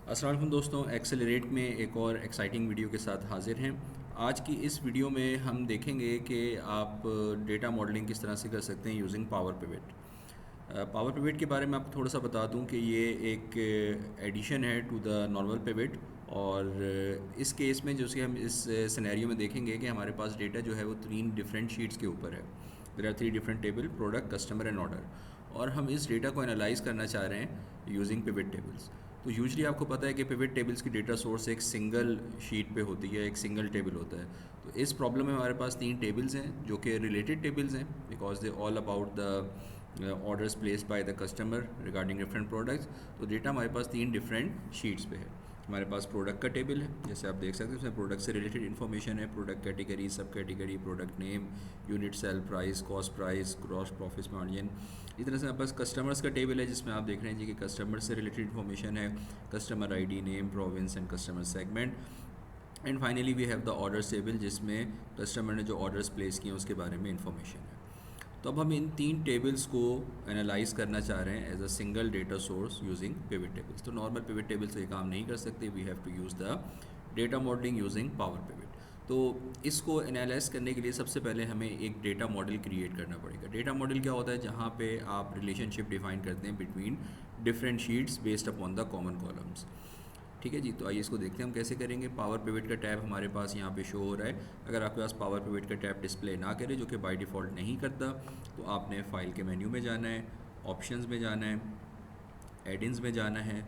अस्सलाम वालेकुम दोस्तों, एक्सेलरेट में एक और एक्साइटिंग वीडियो के साथ हाजिर हैं। आज की इस वीडियो में हम देखेंगे कि आप डेटा मॉडलिंग किस तरह से कर सकते हैं using power pivot. Power pivot के बारे में आपको थोड़ा सा बता दूं कि ये एक एडिशन है टू द नॉर्मल पिवट। और इस केस में जो कि हम इस सिनेरियो में देखेंगे कि हमारे पास डेटा जो है वो 3 डिफरेंट शीट्स के ऊपर है। There are 3 different table: product, customer and order. और हम इस डेटा को एनालाइज करना चाह रहे हैं यूजिंग पिवट टेबल्स। तो यूजली आपको पता है कि पिवट टेबल्स की डेटा सोर्स एक सिंगल शीट पे होती है, एक सिंगल टेबल होता है। तो इस प्रॉब्लम में हमारे पास 3 टेबल्स हैं जो कि रिलेटेड टेबल्स हैं, because they all about the orders placed by the customer regarding different products. तो डेटा हमारे पास 3 डिफरेंट शीट्स पे है। हमारे पास प्रोडक्ट का टेबल है, जैसे आप देख सकते हैं, उसमें प्रोडक्ट से रिलेटेड इन्फॉर्मेशन है: प्रोडक्ट कैटेगरी, सब category, product name, unit sale price, cost price, gross profit margin. इस तरह से हमारे पास कस्टमर्स का टेबल है, जिसमें आप देख रहे हैं जी कि कस्टमर से रिलेटेड इन्फॉर्मेशन है: customer ID, name, province and customer segment. And finally we have the orders table, जिसमें कस्टमर ने जो ऑर्डर्स प्लेस किए हैं उसके बारे में इन्फॉर्मेशन है। तो अब हम इन 3 टेबल्स को एनालाइज करना चाह रहे हैं as a single data source using pivot tables. तो नॉर्मल पिवट टेबल से ये काम नहीं कर सकते, we have to use the data modelling using power pivot. तो इसको एनालाइज करने के लिए सबसे पहले हमें एक डेटा मॉडल क्रिएट करना पड़ेगा। डेटा मॉडल क्या होता है? जहाँ पे आप रिलेशनशिप डिफाइन करते हैं between different sheets based upon the common columns. ठीक है जी, तो आइए इसको देखते हैं हम कैसे करेंगे। पावर पिवट का टैब हमारे पास यहाँ पे शो हो रहा है। अगर आपके पास पावर पिवट का टैब डिस्प्ले ना करे, जो कि बाय डिफ़ॉल्ट नहीं करता, तो आपने फाइल के मेन्यू में जाना है, ऑप्शंस में जाना है, एडिन्स में जाना है,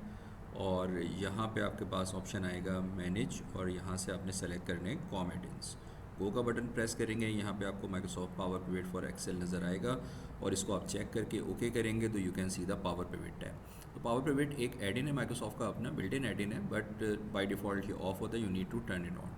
और यहाँ पे आपके पास ऑप्शन आएगा मैनेज, और यहाँ से आपने सेलेक्ट करने कॉम एडिन्स। गो का बटन प्रेस करेंगे, यहाँ पे आपको Microsoft Power Pivot for Excel नज़र आएगा, और इसको आप चेक करके ओके करेंगे तो you can see the power pivot tab. तो पावर पिवट एक एडिन है माइक्रोसॉफ्ट का, अपना बिल्ट इन एडिन है, बट बाय डिफ़ॉल्ट ये ऑफ होता है, you need to turn it on.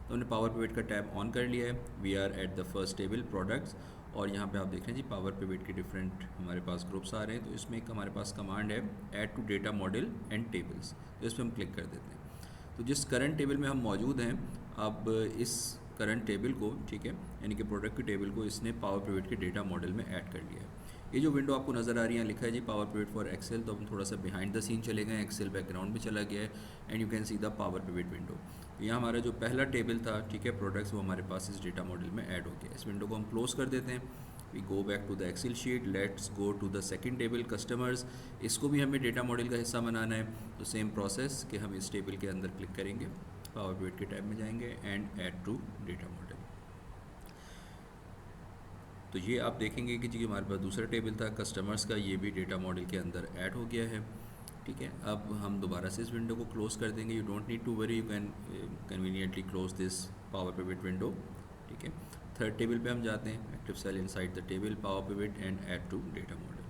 तो हमने पावर पिवट का टैब ऑन कर लिया है। We are at the first table products, और यहाँ पे आप देख रहे हैं जी पावर पिवट के डिफरेंट हमारे पास ग्रुप्स आ रहे हैं। तो इसमें एक हमारे पास कमांड है add to data model and tables, तो इस पर हम क्लिक कर देते हैं। तो जिस करंट टेबल में हम मौजूद हैं, अब इस करंट टेबल को, ठीक है, यानी कि प्रोडक्ट के टेबल को इसने पावर पिवट के डेटा मॉडल में ऐड कर लिया है। ये जो विंडो आपको नज़र आ रही है, लिखा है जी पावर पिवट फॉर एक्सेल। तो हम थोड़ा सा बिहाइंड द सीन चले गए, एक्सेल बैकग्राउंड में चला गया है, and you can see the power pivot window. तो यहाँ हमारा जो पहला टेबल था, ठीक है, प्रोडक्ट्स, वो हमारे पास इस डेटा मॉडल में ऐड हो गया। इस विंडो को हम क्लोज कर देते हैं। We go back to the Excel sheet, let's go to the second table customers. इसको भी हमें डेटा मॉडल का हिस्सा बनाना है। तो सेम प्रोसेस कि हम इस टेबल के अंदर क्लिक करेंगे, पावर पिवट के टैब में जाएंगे, and add to data model. तो ये आप देखेंगे कि जी हमारे पास दूसरा टेबल था कस्टमर्स का, ये भी डेटा मॉडल के अंदर ऐड हो गया है। ठीक है, अब हम दोबारा से इस विंडो को क्लोज़ कर देंगे। You don't need to worry, you can conveniently close this power pivot window. ठीक है, थर्ड टेबल पे हम जाते हैं, active cell inside the table, power pivot and add to data model.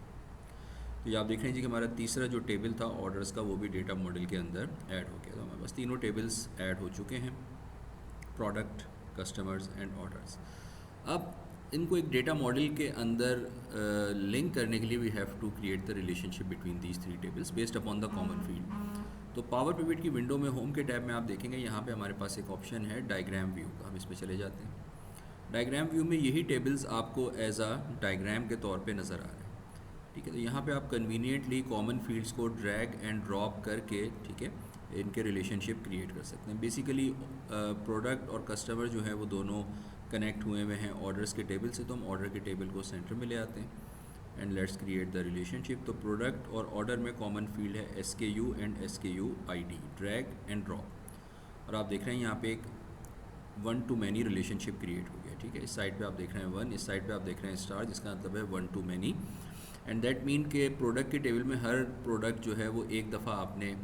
तो ये आप देख रहे हैं जी कि हमारा तीसरा जो टेबल था ऑर्डर्स का, वो भी डेटा मॉडल के अंदर ऐड हो गया। तो हमारे पास तीनों टेबल्स ऐड हो चुके हैं: प्रोडक्ट, कस्टमर्स एंड ऑर्डर्स। अब इनको एक डेटा मॉडल के अंदर लिंक करने के लिए we have to create the relationship between these 3 tables based upon the common field. तो पावर पिवट की विंडो में होम के टैब में आप देखेंगे, यहाँ पे हमारे पास एक ऑप्शन है डायग्राम व्यू का। हम इस पर चले जाते हैं। डायग्राम व्यू में यही टेबल्स आपको एज अ डायग्राम के तौर पे नज़र आ रहे हैं। ठीक है, तो यहाँ पे आप कन्वीनियंटली कॉमन फील्ड्स को ड्रैग एंड ड्रॉप करके, ठीक है, इनके रिलेशनशिप क्रिएट कर सकते हैं। बेसिकली प्रोडक्ट और कस्टमर जो है वो दोनों कनेक्ट हुए हुए हैं ऑर्डर्स के टेबल से, तो हम ऑर्डर के टेबल को सेंटर में ले आते हैं, and let's create the relationship. तो प्रोडक्ट और ऑर्डर में कॉमन फील्ड है SKU and SKU ID, drag and drop. और आप देख रहे हैं यहाँ पे एक one two many relationship create हो गया। ठीक है, इस साइड पे आप देख रहे हैं 1, इस साइड पे आप देख रहे हैं स्टार, जिसका मतलब है 1 to many. And that mean के प्रोडक्ट के टेबल में हर प्रोडक्ट जो है वो एक दफ़ा आपने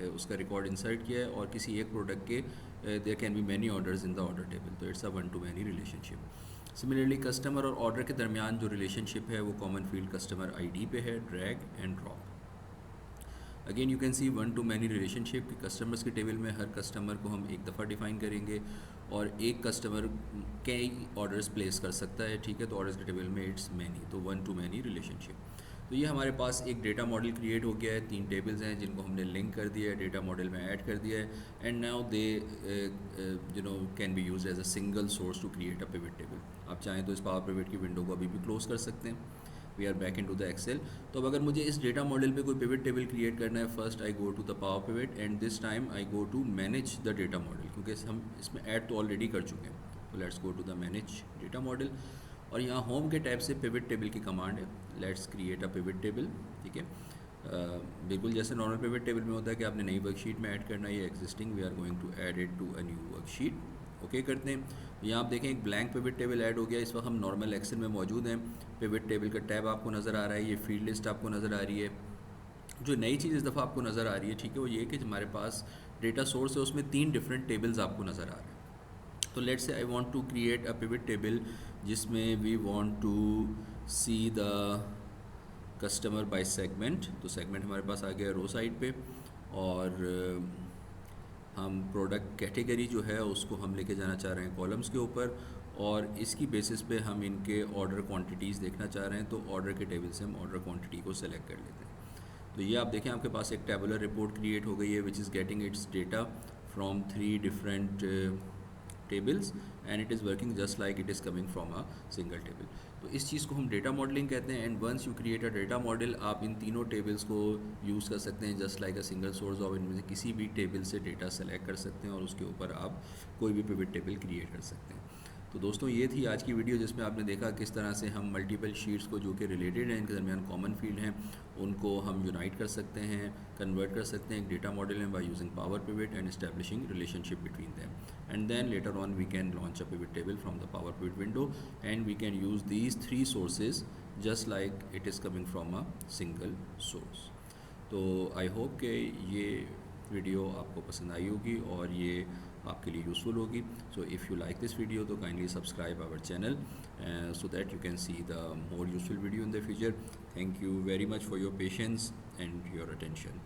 उसका रिकॉर्ड इंसर्ट किया है, और किसी एक प्रोडक्ट के there can be many orders in the order table, तो it's a 1 to many relationship. Similarly customer और ऑर्डर के दरमियान जो रिलेशनशिप है वो कॉमन फील्ड कस्टमर ID पे है, drag and drop. Again you can see 1 to many relationship कि कस्टमर्स के टेबल में हर कस्टमर को हम एक दफ़ा डिफाइन करेंगे, और एक कस्टमर कई ऑर्डर्स प्लेस कर सकता है। ठीक है, तो ऑर्डर्स के टेबल में इट्स मैनी, तो 1 टू मैनी रिलेशनशिप। तो ये हमारे पास एक डेटा मॉडल क्रिएट हो गया है। 3 टेबल्स हैं जिनको हमने लिंक कर दिया है, डेटा मॉडल में ऐड कर दिया है, and now they can be use as a single source to create a pivot table. आप चाहें तो इस पावर पिवट की विंडो को अभी भी क्लोज कर सकते हैं। We are back into the Excel. तो अब अगर मुझे इस डेटा मॉडल पे कोई पिवट टेबल क्रिएट करना है, first I go to the power pivot and this time I go to manage the data model, क्योंकि हम इसमें ऐड तो ऑलरेडी कर चुके हैं। तो let's go to the manage data model और यहाँ होम के टैब से पिवट टेबल की कमांड है, let's create a pivot table. ठीक है, बिल्कुल जैसे नॉर्मल पिवट टेबल में होता है कि आपने नई वर्कशीट में ऐड करना है, ये existing, we are going to add it to a new worksheet. Okay करते हैं। यहाँ आप देखें एक ब्लैंक पिवट टेबल ऐड हो गया। इस वक्त हम नॉर्मल एक्सेल में मौजूद हैं। पिवट टेबल का टैब आपको नज़र आ रहा है, ये फील्ड लिस्ट आपको नज़र आ रही है। जो नई चीज़ इस दफ़ा आपको नज़र आ रही है, ठीक है, वो ये कि हमारे पास डेटा सोर्स है, उसमें 3 डिफरेंट टेबल्स आपको नज़र आ रहे हैं। तो let's say I want to create a pivot table जिसमें we want to see the customer by segment. तो सेगमेंट हमारे पास आ गया रो साइड पे और हम प्रोडक्ट कैटेगरी जो है उसको हम लेके जाना चाह रहे हैं कॉलम्स के ऊपर और इसकी बेसिस पे हम इनके ऑर्डर क्वांटिटीज़ देखना चाह रहे हैं। तो ऑर्डर के टेबल से हम ऑर्डर क्वांटिटी को सेलेक्ट कर लेते हैं। तो ये आप देखें आपके पास एक टेबुलर रिपोर्ट क्रिएट हो गई है which is getting its data from 3 different tables and it is working just like it is coming from a single table. तो इस चीज़ को हम डेटा मॉडलिंग कहते हैं। And once you create a data model, आप इन तीनों टेबल्स को यूज़ कर सकते हैं just like a single source, और इनमें से किसी भी टेबल से डेटा सेलेक्ट कर सकते हैं और उसके ऊपर आप कोई भी पिवट टेबल क्रिएट कर सकते हैं। तो दोस्तों ये थी आज की वीडियो जिसमें आपने देखा किस तरह से हम मल्टीपल शीट्स को जो कि रिलेटेड हैं, इनके दरमियान कॉमन फील्ड हैं, उनको हम यूनाइट कर सकते हैं, कन्वर्ट कर सकते हैं एक डेटा मॉडल में by using power pivot and establishing relationship between them. And then later on we can launch a pivot table from the power pivot window and we can use these 3 sources just like it is coming from a single source. तो I hope कि ये video आपको पसंद आई होगी और ये आपके लिए यूज़फुल होगी। So if you like this video तो kindly subscribe our channel so that you can see the more useful video in the future. Thank you very much for your patience and your attention.